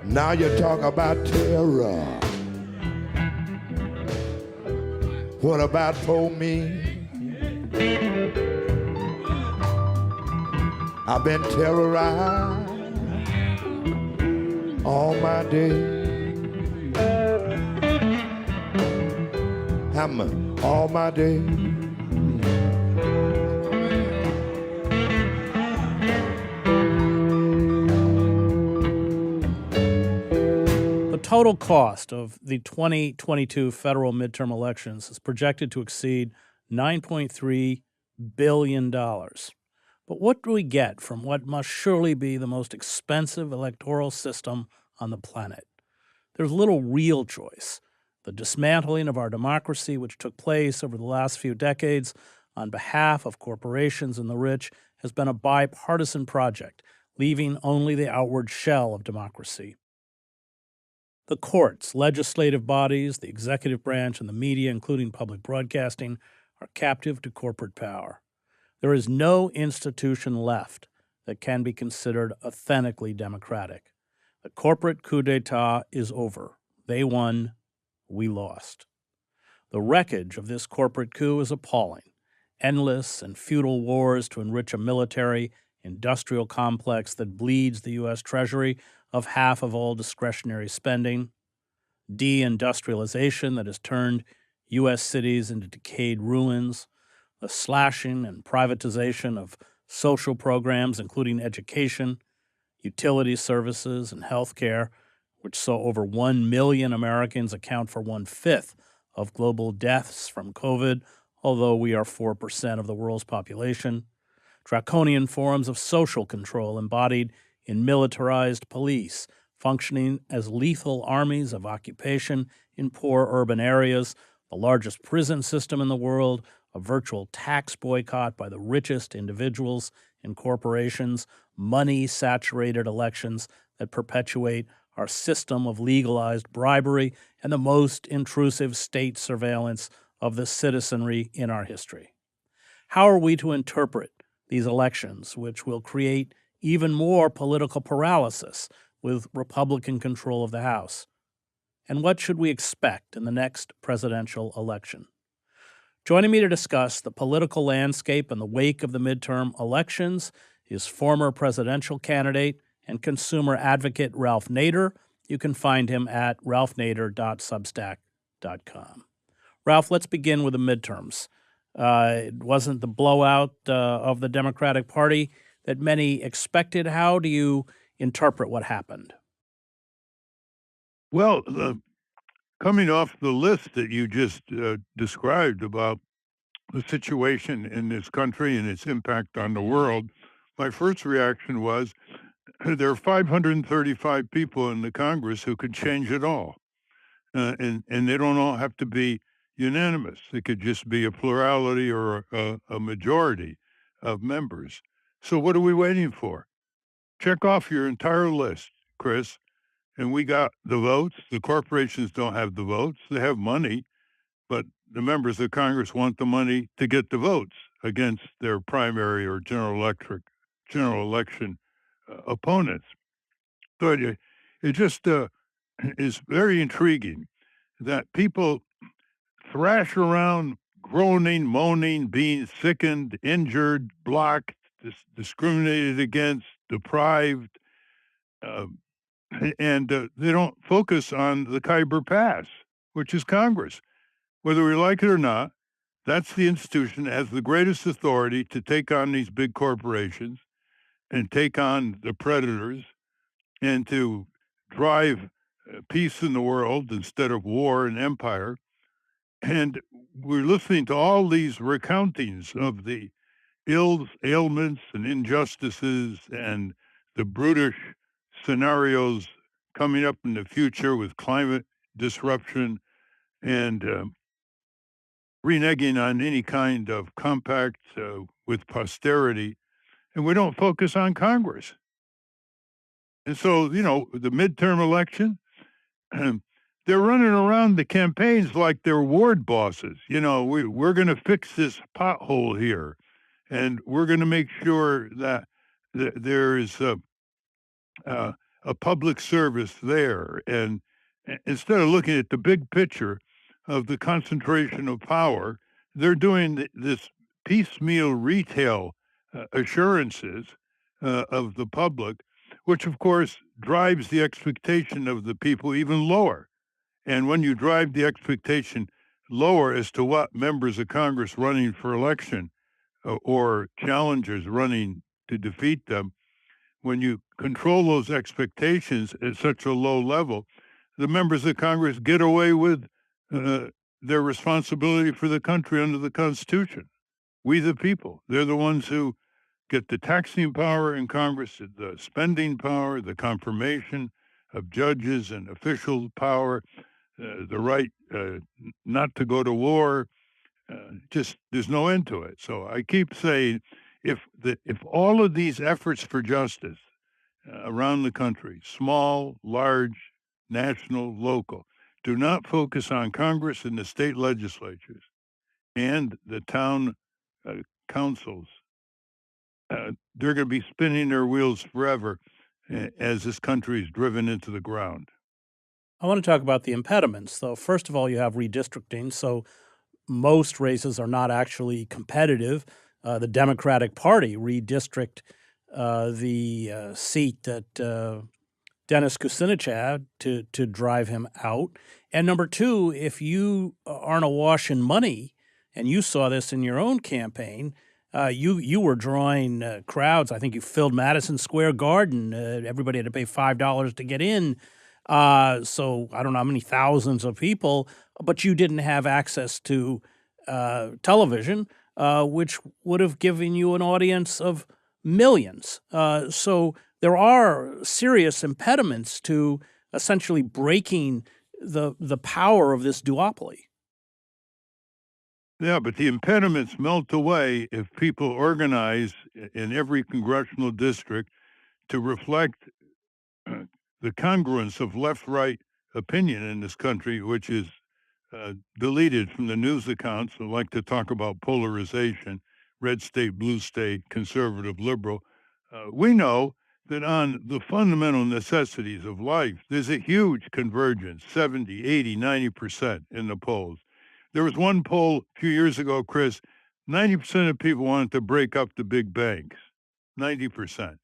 Now you talk about terror. What about for me? I've been terrorized all my day. Hammer all my day. The total cost of the 2022 federal midterm elections is projected to exceed $9.3 billion. But what do we get from what must surely be the most expensive electoral system on the planet? There's little real choice. The dismantling of our democracy, which took place over the last few decades on behalf of corporations and the rich, has been a bipartisan project, leaving only the outward shell of democracy. The courts, legislative bodies, the executive branch, and the media, including public broadcasting, are captive to corporate power. There is no institution left that can be considered authentically democratic. The corporate coup d'etat is over. They won, we lost. The wreckage of this corporate coup is appalling. Endless and futile wars to enrich a military, industrial complex that bleeds the U.S. Treasury of half of all discretionary spending, deindustrialization that has turned U.S. cities into decayed ruins, the slashing and privatization of social programs, including education, utility services, and health care, which saw over 1 million Americans account for 1/5 of global deaths from COVID, although we are 4% of the world's population, draconian forms of social control embodied in militarized police, functioning as lethal armies of occupation in poor urban areas, the largest prison system in the world, a virtual tax boycott by the richest individuals and corporations, money-saturated elections that perpetuate our system of legalized bribery, and the most intrusive state surveillance of the citizenry in our history. How are we to interpret these elections, which will create even more political paralysis with Republican control of the House? And what should we expect in the next presidential election? Joining me to discuss the political landscape in the wake of the midterm elections is former presidential candidate and consumer advocate Ralph Nader. You can find him at ralphnader.substack.com. Ralph, let's begin with the midterms. It wasn't the blowout of the Democratic Party that many expected. How do you interpret what happened? Well, coming off the list that you just described about the situation in this country and its impact on the world, my first reaction was there are 535 people in the Congress who could change it all. And they don't all have to be unanimous. It could just be a plurality or a majority of members. So what are we waiting for? Check off your entire list, Chris. And we got the votes. The corporations don't have the votes. They have money, but the members of Congress want the money to get the votes against their primary or general election opponents. So it just is very intriguing that people thrash around groaning, moaning, being sickened, injured, blocked, discriminated against, deprived, and they don't focus on the Khyber Pass, which is Congress. Whether we like it or not, that's the institution that has the greatest authority to take on these big corporations and take on the predators and to drive peace in the world instead of war and empire. And we're listening to all these recountings of the ills, ailments, and injustices and the brutish scenarios coming up in the future with climate disruption and reneging on any kind of compact with posterity. And we don't focus on Congress. And so, the midterm election, they're running around the campaigns like they're ward bosses. We're going to fix this pothole here, and we're going to make sure that there is a public service there. And instead of looking at the big picture of the concentration of power, they're doing this piecemeal retail assurances of the public, which of course drives the expectation of the people even lower. And when you drive the expectation lower as to what members of Congress running for election or challengers running to defeat them, when you control those expectations at such a low level, the members of Congress get away with their responsibility for the country under the Constitution. We, the people, they're the ones who get the taxing power in Congress, the spending power, the confirmation of judges and official power, the right not to go to war. Just there's no end to it. So I keep saying, if all of these efforts for justice around the country, small, large, national, local, do not focus on Congress and the state legislatures and the town councils, they're going to be spinning their wheels forever as this country is driven into the ground. I want to talk about the impediments, though. First of all, you have redistricting, so most races are not actually competitive. The Democratic Party redistrict the seat that Dennis Kucinich had to drive him out. And number two, if you aren't awash in money, and you saw this in your own campaign, you were drawing crowds. I think you filled Madison Square Garden. Everybody had to pay $5 to get in. So I don't know how many thousands of people, but you didn't have access to television, which would have given you an audience of millions. So there are serious impediments to essentially breaking the power of this duopoly. Yeah, but the impediments melt away if people organize in every congressional district to reflect the congruence of left-right opinion in this country, which is deleted from the news accounts that like to talk about polarization, red state, blue state, conservative, liberal. We know that on the fundamental necessities of life, there's a huge convergence, 70, 80, 90% in the polls. There was one poll a few years ago, Chris, 90% of people wanted to break up the big banks, 90%.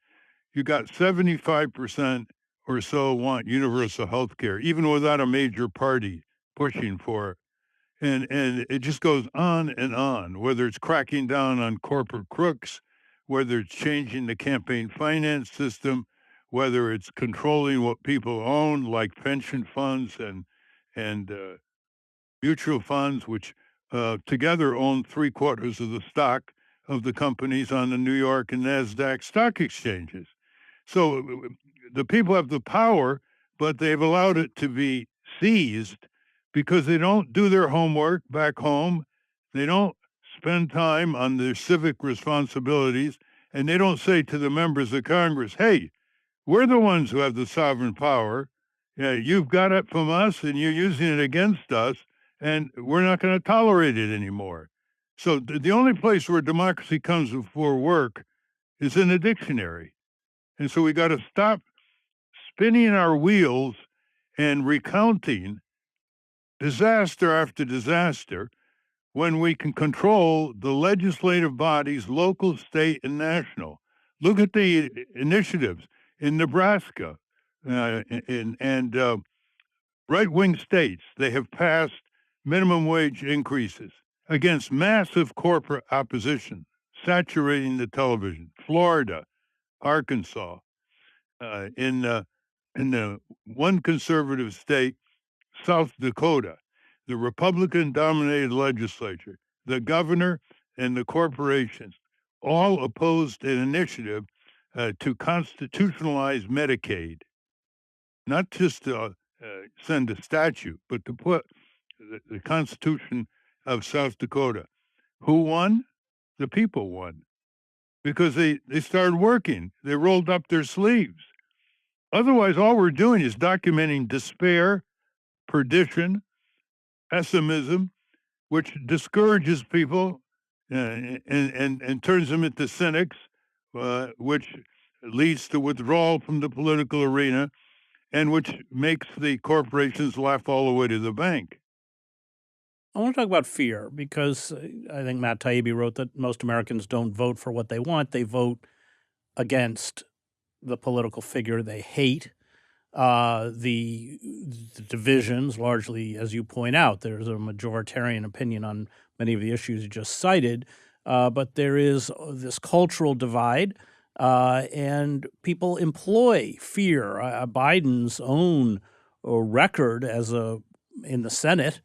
You got 75% or so want universal health care, even without a major party pushing for it. And it just goes on and on, whether it's cracking down on corporate crooks, whether it's changing the campaign finance system, whether it's controlling what people own, like pension funds and mutual funds, which together own 3/4 of the stock of the companies on the New York and NASDAQ stock exchanges. So the people have the power, but they've allowed it to be seized because they don't do their homework back home. They don't spend time on their civic responsibilities, and they don't say to the members of Congress, hey, we're the ones who have the sovereign power. Yeah, you've got it from us, and you're using it against us, and we're not going to tolerate it anymore. So the only place where democracy comes before work is in the dictionary. And so we got to stop spinning our wheels and recounting disaster after disaster when we can control the legislative bodies, local, state, and national. Look at the initiatives in Nebraska and right-wing states. They have passed minimum wage increases against massive corporate opposition, saturating the television. Florida, Arkansas, in the one conservative state, South Dakota, the Republican-dominated legislature, the governor, and the corporations all opposed an initiative to constitutionalize Medicaid, not just to send a statute, but to put the Constitution of South Dakota. Who won? The people won because they started working. They rolled up their sleeves. Otherwise, all we're doing is documenting despair, perdition, pessimism, which discourages people and turns them into cynics, which leads to withdrawal from the political arena, and which makes the corporations laugh all the way to the bank. I want to talk about fear because I think Matt Taibbi wrote that most Americans don't vote for what they want. They vote against the political figure they hate. The divisions, largely, as you point out, there's a majoritarian opinion on many of the issues you just cited, but there is this cultural divide, and people employ fear. Biden's own record in the Senate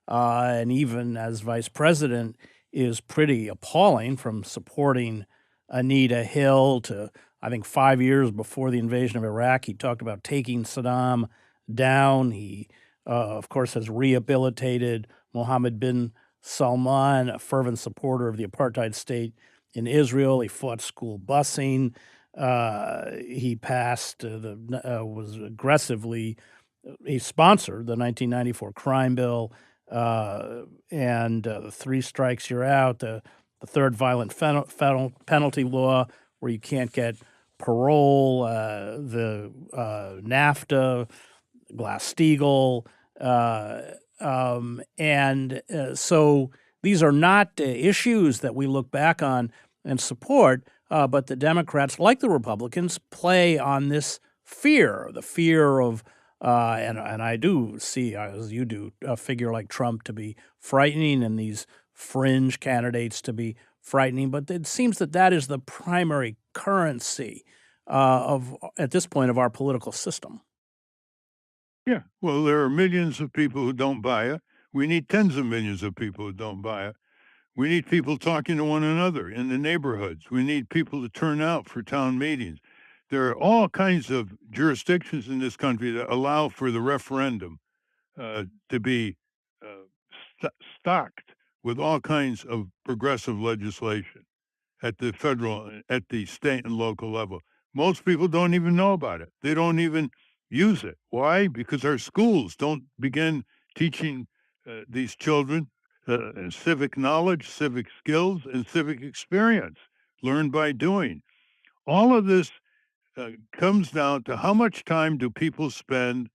and even as vice president is pretty appalling, from supporting Anita Hill to, I think, 5 years before the invasion of Iraq, he talked about taking Saddam down. He, of course, has rehabilitated Mohammed bin Salman, a fervent supporter of the apartheid state in Israel. He fought school busing. He he sponsored the 1994 crime bill, and the three strikes you're out, the third violent penalty law where you can't get parole, the NAFTA, Glass-Steagall, so these are not issues that we look back on and support, but the Democrats, like the Republicans, play on this fear, the fear of and I do see, as you do, a figure like Trump to be frightening and these fringe candidates to be frightening. But it seems that is the primary currency at this point, of our political system. Yeah, well, there are millions of people who don't buy it. We need tens of millions of people who don't buy it. We need people talking to one another in the neighborhoods. We need people to turn out for town meetings. There are all kinds of jurisdictions in this country that allow for the referendum to be stocked with all kinds of progressive legislation at the federal, at the state and local level. Most people don't even know about it. They don't even use it. Why? Because our schools don't begin teaching these children civic knowledge, civic skills, and civic experience learned by doing. All of this comes down to how much time do people spend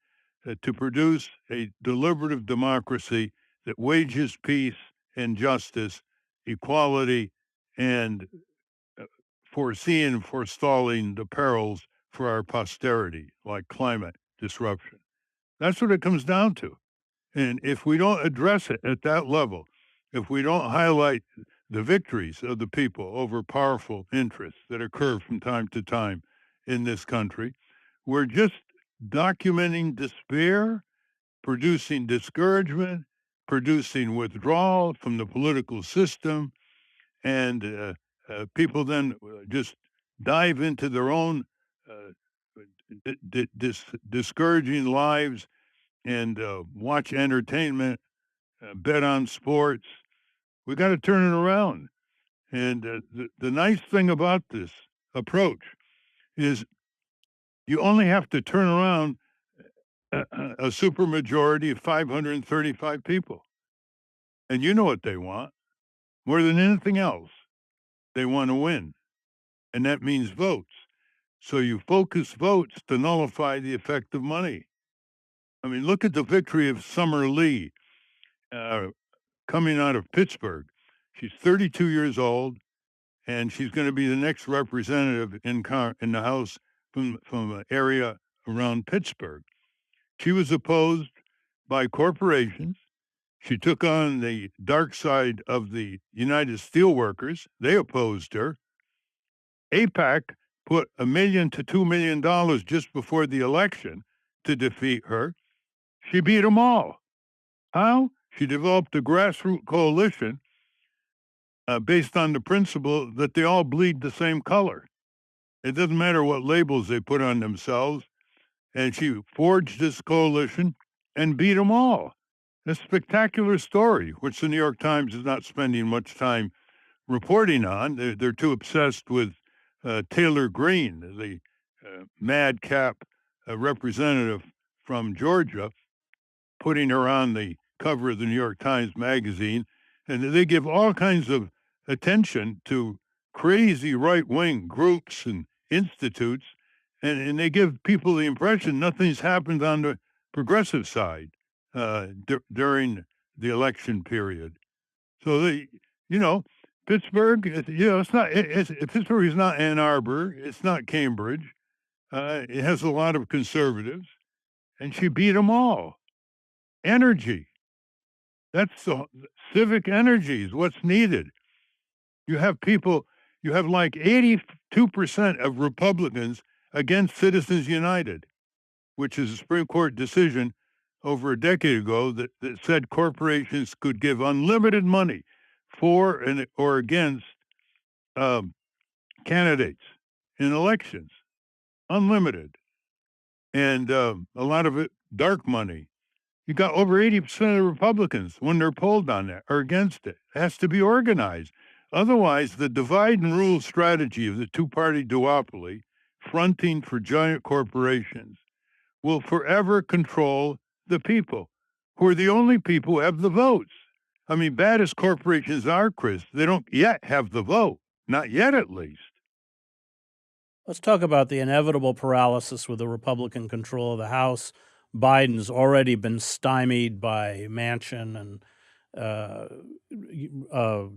to produce a deliberative democracy that wages peace and justice, equality, and foreseeing and forestalling the perils for our posterity, like climate disruption. That's what it comes down to. And if we don't address it at that level, if we don't highlight the victories of the people over powerful interests that occur from time to time in this country, we're just documenting despair, producing discouragement, producing withdrawal from the political system, and people then just dive into their own discouraging lives and watch entertainment, bet on sports. We got to turn it around. And the nice thing about this approach is you only have to turn around a supermajority of 535 people. And you know what they want more than anything else. They want to win. And that means votes. So you focus votes to nullify the effect of money. I mean, look at the victory of Summer Lee coming out of Pittsburgh. She's 32 years old, and she's going to be the next representative in the House from an area around Pittsburgh. She was opposed by corporations. She took on the dark side of the United Steelworkers. They opposed her. AIPAC put $1 million to $2 million just before the election to defeat her. She beat them all. How? She developed a grassroots coalition based on the principle that they all bleed the same color. It doesn't matter what labels they put on themselves. And she forged this coalition and beat them all. A spectacular story, which the New York Times is not spending much time reporting on. They're too obsessed with Taylor Greene, the madcap representative from Georgia, putting her on the cover of the New York Times magazine. And they give all kinds of attention to crazy right-wing groups and institutes, and they give people the impression nothing's happened on the progressive side during the election period. So Pittsburgh, it's not. Pittsburgh is not Ann Arbor. It's not Cambridge. It has a lot of conservatives, and she beat them all. Energy. That's the civic energy is what's needed. You have like 82% of Republicans against Citizens United, which is a Supreme Court decision over a decade ago that said corporations could give unlimited money for or against candidates in elections, unlimited, and a lot of it dark money. You got over 80% of Republicans, when they're polled on that, are against it. It has to be organized. Otherwise, the divide and rule strategy of the two-party duopoly, fronting for giant corporations, will forever control the people, who are the only people who have the votes. I mean, bad as corporations are, Chris, they don't yet have the vote. Not yet, at least. Let's talk about the inevitable paralysis with the Republican control of the House. Biden's already been stymied by Manchin and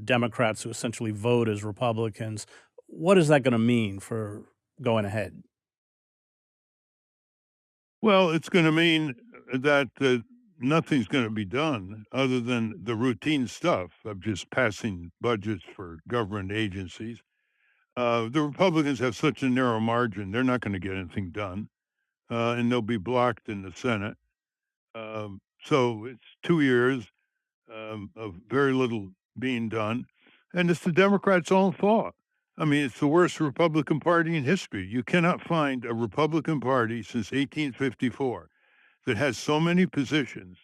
Democrats who essentially vote as Republicans. What is that going to mean for going ahead? Well, it's going to mean that nothing's going to be done other than the routine stuff of just passing budgets for government agencies. The Republicans have such a narrow margin, they're not going to get anything done, and they'll be blocked in the Senate. So it's 2 years of very little being done, and it's the Democrats' own fault. I mean, it's the worst Republican Party in history. You cannot find a Republican Party since 1854 that has so many positions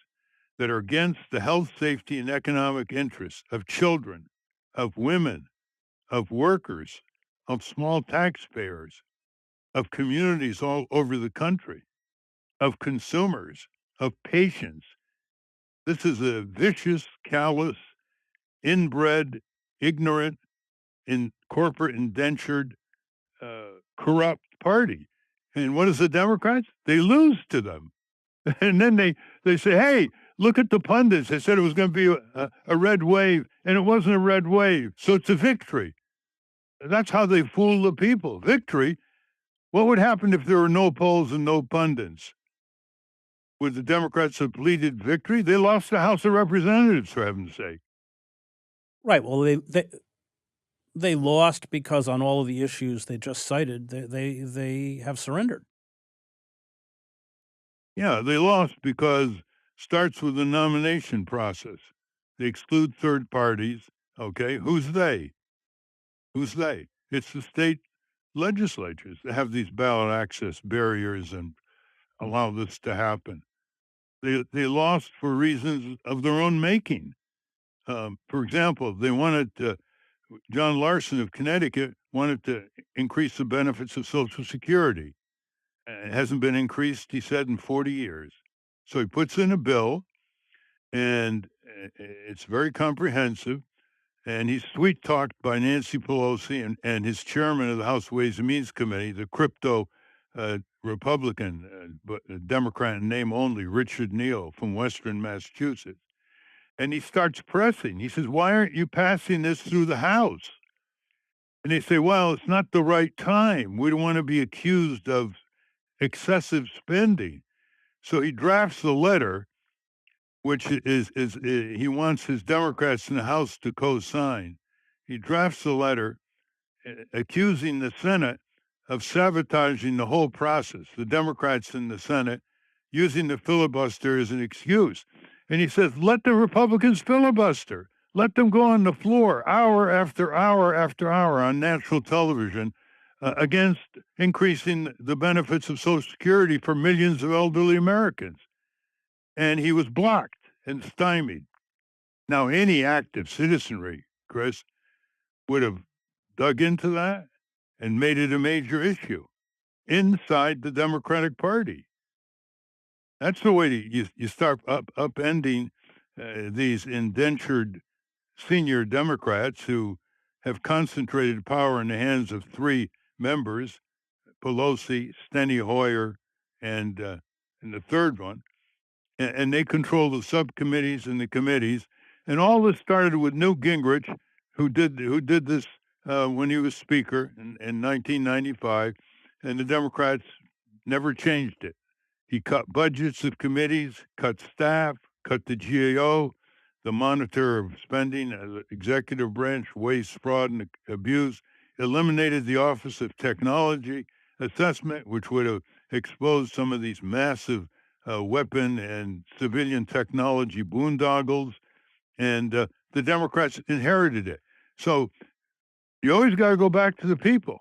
that are against the health, safety, and economic interests of children, of women, of workers, of small taxpayers, of communities all over the country, of consumers, of patients. This is a vicious, callous, inbred, ignorant, in corporate indentured, corrupt party. And what is the Democrats? They lose to them. And then they say, hey, look at the pundits. They said it was going to be a red wave, and it wasn't a red wave. So it's a victory. That's how they fool the people. Victory. What would happen if there were no polls and no pundits? Would the Democrats have pleaded victory? They lost the House of Representatives, for heaven's sake. Right. Well, they lost because on all of the issues they just cited, they have surrendered. Yeah, they lost because starts with the nomination process. They exclude third parties. Okay, who's they? Who's they? It's the state legislatures that have these ballot access barriers and allow this to happen. They lost for reasons of their own making. For example, they wanted John Larson of Connecticut wanted to increase the benefits of Social Security. It hasn't been increased, he said, in 40 years. So he puts in a bill, and it's very comprehensive. And he's sweet talked by Nancy Pelosi and his chairman of the House Ways and Means Committee, the crypto Republican, but a Democrat in name only, Richard Neal from Western Massachusetts. And he starts pressing. He says, why aren't you passing this through the House? And they say, well, it's not the right time. We don't want to be accused of excessive spending. So he drafts the letter, which is he wants his Democrats in the House to co-sign. He drafts the letter accusing the Senate of sabotaging the whole process, the Democrats in the Senate using the filibuster as an excuse. And he says, let the Republicans filibuster. Let them go on the floor hour after hour after hour on national television against increasing the benefits of Social Security for millions of elderly Americans. And he was blocked and stymied. Now, any active citizenry, Chris, would have dug into that and made it a major issue inside the Democratic Party. That's the way you start upending these indentured senior Democrats who have concentrated power in the hands of 3 members Pelosi, Steny Hoyer, and the third one, and they control the subcommittees and the committees. And all this started with Newt Gingrich, who did this when he was Speaker in 1995, and the Democrats never changed it. He cut budgets of committees, cut staff, cut the GAO, the monitor of spending, the executive branch, waste, fraud, and abuse, eliminated the Office of Technology Assessment, which would have exposed some of these massive weapon and civilian technology boondoggles, and the Democrats inherited it. So you always got to go back to the people.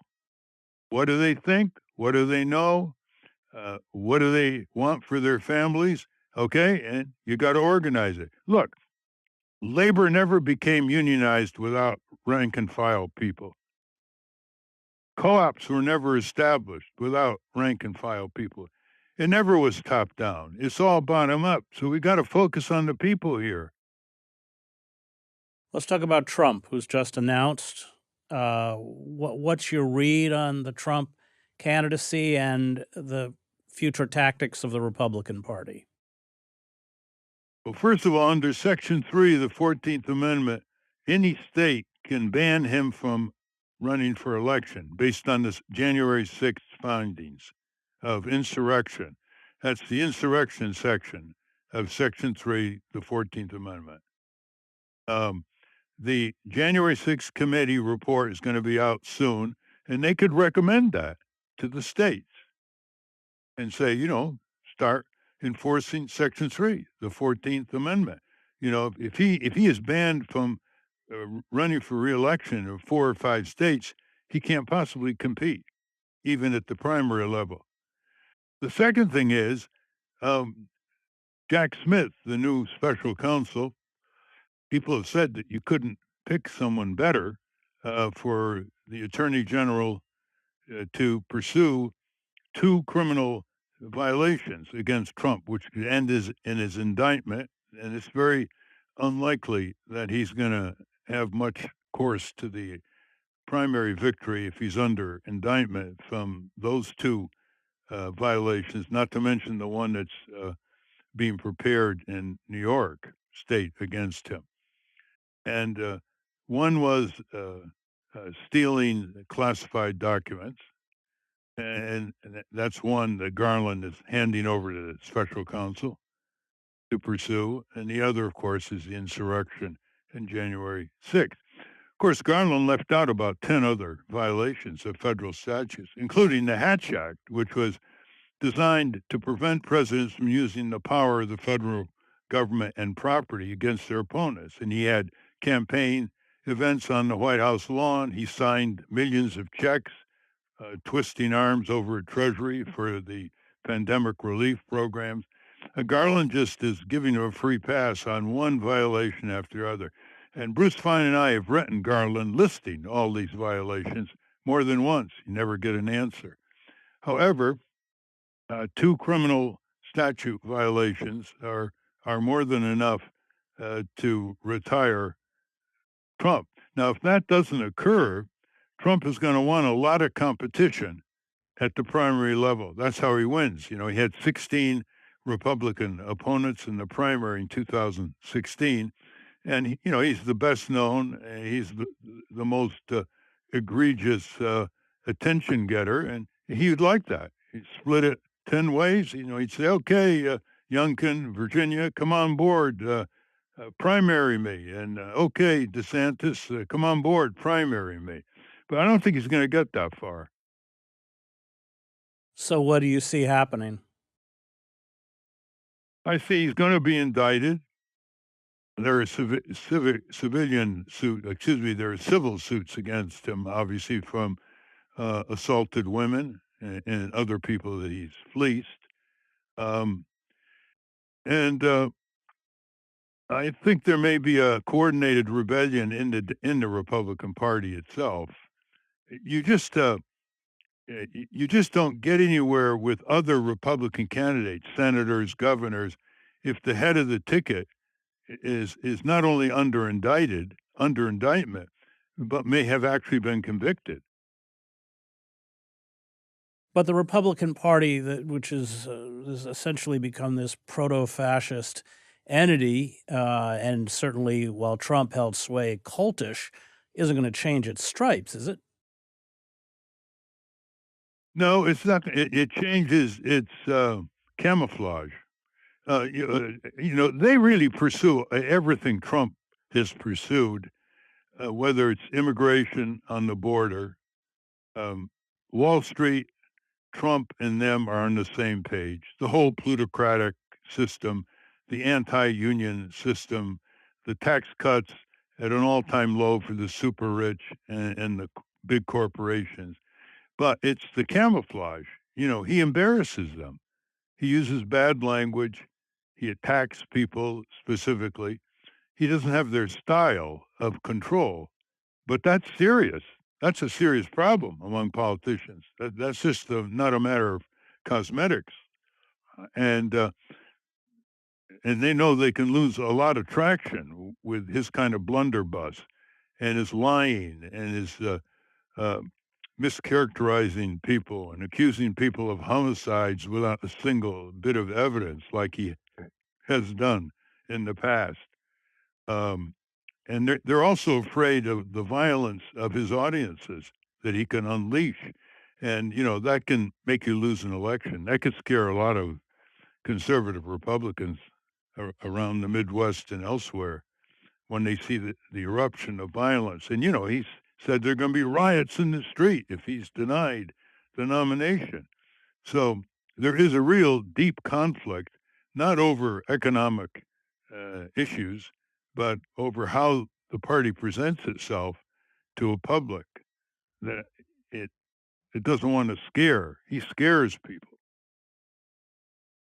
What do they think? What do they know? What do they want for their families? Okay, and you got to organize it. Look, labor never became unionized without rank and file people. Co-ops were never established without rank and file people. It never was top down. It's all bottom up. So we got to focus on the people here. Let's talk about Trump, who's just announced. What's your read on the Trump candidacy and the future tactics of the Republican Party? Well, first of all, under Section 3 of the 14th Amendment, any state can ban him from running for election based on the January 6th findings of insurrection. That's the insurrection section of Section 3, the 14th Amendment. The January 6th committee report is going to be out soon, and they could recommend that to the states and say, start enforcing Section 3, the 14th Amendment. If he is banned from running for re-election in 4 or 5 states, he can't possibly compete, even at the primary level. The second thing is Jack Smith, the new special counsel. People have said that you couldn't pick someone better for the Attorney General to pursue 2 criminal violations against Trump, which could end in his indictment. And it's very unlikely that he's going to have much course to the primary victory if he's under indictment from those 2 violations, not to mention the one that's being prepared in New York State against him. And one was stealing classified documents. And that's one that Garland is handing over to the special counsel to pursue. And the other, of course, is the insurrection in January 6th. Of course, Garland left out about 10 other violations of federal statutes, including the Hatch Act, which was designed to prevent presidents from using the power of the federal government and property against their opponents. And he had campaign events on the White House lawn. He signed millions of checks, twisting arms over at Treasury for the pandemic relief programs. Garland just is giving him a free pass on one violation after the other. And Bruce Fein and I have written Garland listing all these violations more than once. You never get an answer. However, 2 criminal statute violations are more than enough to retire Trump. Now, if that doesn't occur, Trump is going to want a lot of competition at the primary level. That's how he wins. He had 16 Republican opponents in the primary in 2016, and he's the best known. He's the most egregious attention getter, and he would like that. He'd split it 10 ways. He'd say, "Okay, Youngkin, Virginia, come on board, primary me," and "Okay, DeSantis, come on board, primary me." But I don't think he's going to get that far. So what do you see happening? I see he's going to be indicted. There are there are civil suits against him, obviously, from assaulted women and other people that he's fleeced. And I think there may be a coordinated rebellion in the Republican Party itself. You just don't get anywhere with other Republican candidates, senators, governors, if the head of the ticket is not only under indictment, but may have actually been convicted. But the Republican Party, which has essentially become this proto-fascist entity, and certainly while Trump held sway, cultish, isn't going to change its stripes, is it? No, it's not. It changes its camouflage. They really pursue everything Trump has pursued, whether it's immigration on the border, Wall Street, Trump and them are on the same page. The whole plutocratic system, the anti-union system, the tax cuts at an all-time low for the super rich and the big corporations. But it's the camouflage. He embarrasses them. He uses bad language. He attacks people specifically. He doesn't have their style of control, but that's serious. That's a serious problem among politicians. That's just not a matter of cosmetics, and they know they can lose a lot of traction with his kind of blunderbuss, and his lying and his uh, mischaracterizing people and accusing people of homicides without a single bit of evidence, like he has done in the past. Um, and they're also afraid of the violence of his audiences that he can unleash, and that can make you lose an election. That could scare a lot of conservative Republicans around the Midwest and elsewhere when they see the eruption of violence. And he's said there are going to be riots in the street if he's denied the nomination. So there is a real deep conflict, not over economic issues, but over how the party presents itself to a public that it it doesn't want to scare. He scares people.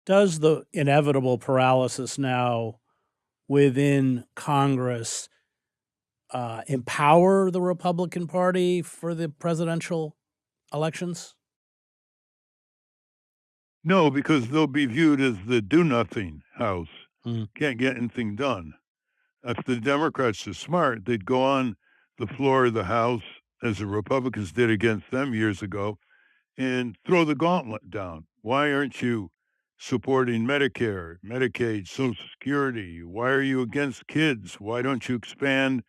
Does the inevitable paralysis now within Congress empower the Republican Party for the presidential elections? No, because they'll be viewed as the do-nothing house. Mm. Can't get anything done. If the Democrats are smart, they'd go on the floor of the House, as the Republicans did against them years ago, and throw the gauntlet down. Why aren't you supporting Medicare, Medicaid, Social Security? Why are you against kids? Why don't you expand?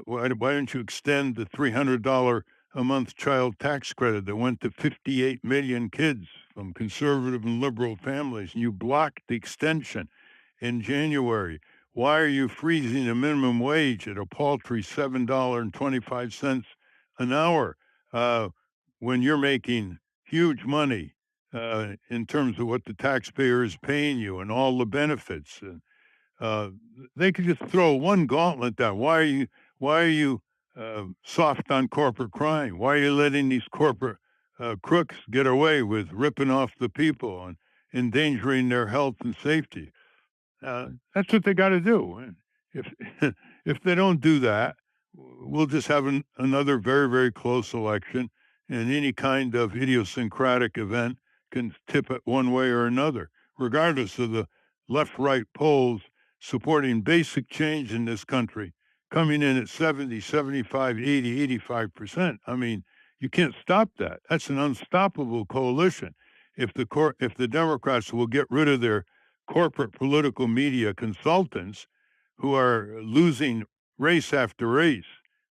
Why don't you extend the $300 a month child tax credit that went to 58 million kids from conservative and liberal families? And you blocked the extension in January. Why are you freezing the minimum wage at a paltry $7.25 an hour when you're making huge money in terms of what the taxpayer is paying you and all the benefits? And they could just throw one gauntlet down. Why are you soft on corporate crime? Why are you letting these corporate crooks get away with ripping off the people and endangering their health and safety? That's what they got to do. And if if they don't do that, we'll just have another very, very close election, and any kind of idiosyncratic event can tip it one way or another, regardless of the left-right polls supporting basic change in this country, coming in at 70, 75, 80, 85%. I mean, you can't stop that. That's an unstoppable coalition. If the Democrats will get rid of their corporate political media consultants who are losing race after race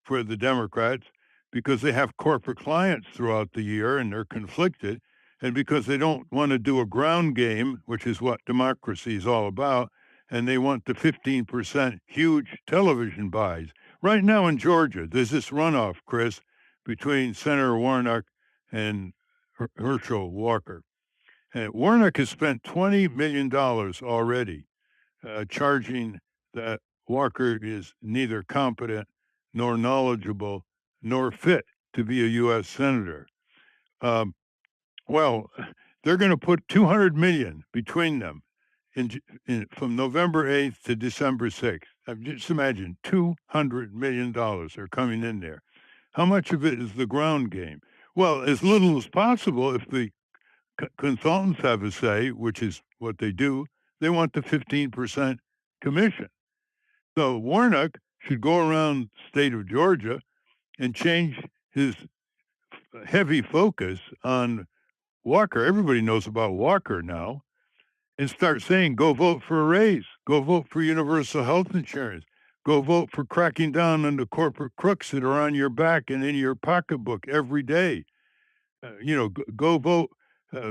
for the Democrats because they have corporate clients throughout the year and they're conflicted, and because they don't want to do a ground game, which is what democracy is all about, and they want the 15% huge television buys. Right now in Georgia, there's this runoff, Chris, between Senator Warnock and Herschel Walker. And Warnock has spent $20 million already charging that Walker is neither competent nor knowledgeable nor fit to be a U.S. senator. Um, well, they're going to put $200 million between them from November 8th to December 6th. Just imagine $200 million are coming in there. How much of it is the ground game? Well, as little as possible. If the consultants have a say, which is what they do, they want the 15% commission. So Warnock should go around the state of Georgia and change his heavy focus on Walker, everybody knows about Walker now, and start saying, go vote for a raise, go vote for universal health insurance, go vote for cracking down on the corporate crooks that are on your back and in your pocketbook every day. Go vote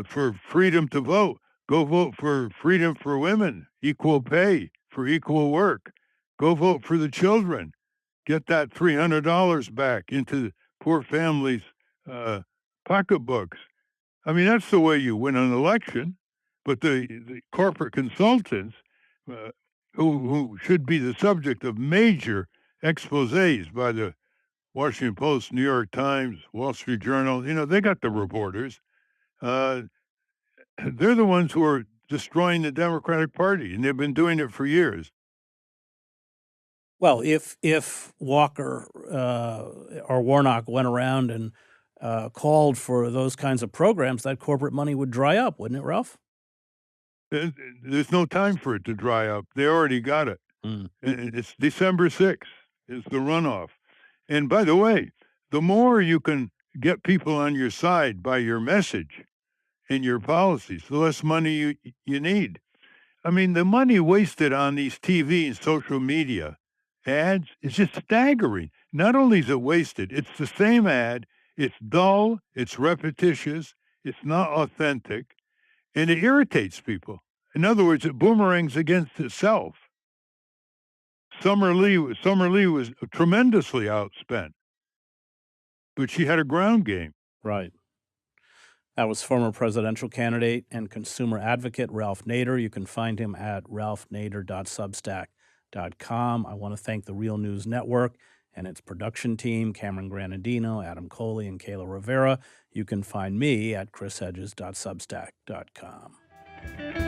for freedom to vote. Go vote for freedom for women, equal pay for equal work. Go vote for the children. Get that $300 back into poor families' pocketbooks. I mean, that's the way you win an election. But the corporate consultants, who should be the subject of major exposés by the Washington Post, New York Times, Wall Street Journal, they got the reporters. They're the ones who are destroying the Democratic Party, and they've been doing it for years. Well, if Walker or Warnock went around and called for those kinds of programs, that corporate money would dry up, wouldn't it, Ralph? There's no time for it to dry up. They already got it. It's December 6th is the runoff. And by the way, the more you can get people on your side by your message and your policies, the less money you need. I mean, the money wasted on these TV and social media ads is just staggering. Not only is it wasted, it's the same ad. It's dull, it's repetitious, it's not authentic, and it irritates people. In other words, it boomerangs against itself. Summer Lee was tremendously outspent, but she had a ground game. Right. That was former presidential candidate and consumer advocate Ralph Nader. You can find him at ralphnader.substack.com. I want to thank the Real News Network and its production team, Cameron Granadino, Adam Coley, and Kayla Rivera. You can find me at chrishedges.substack.com.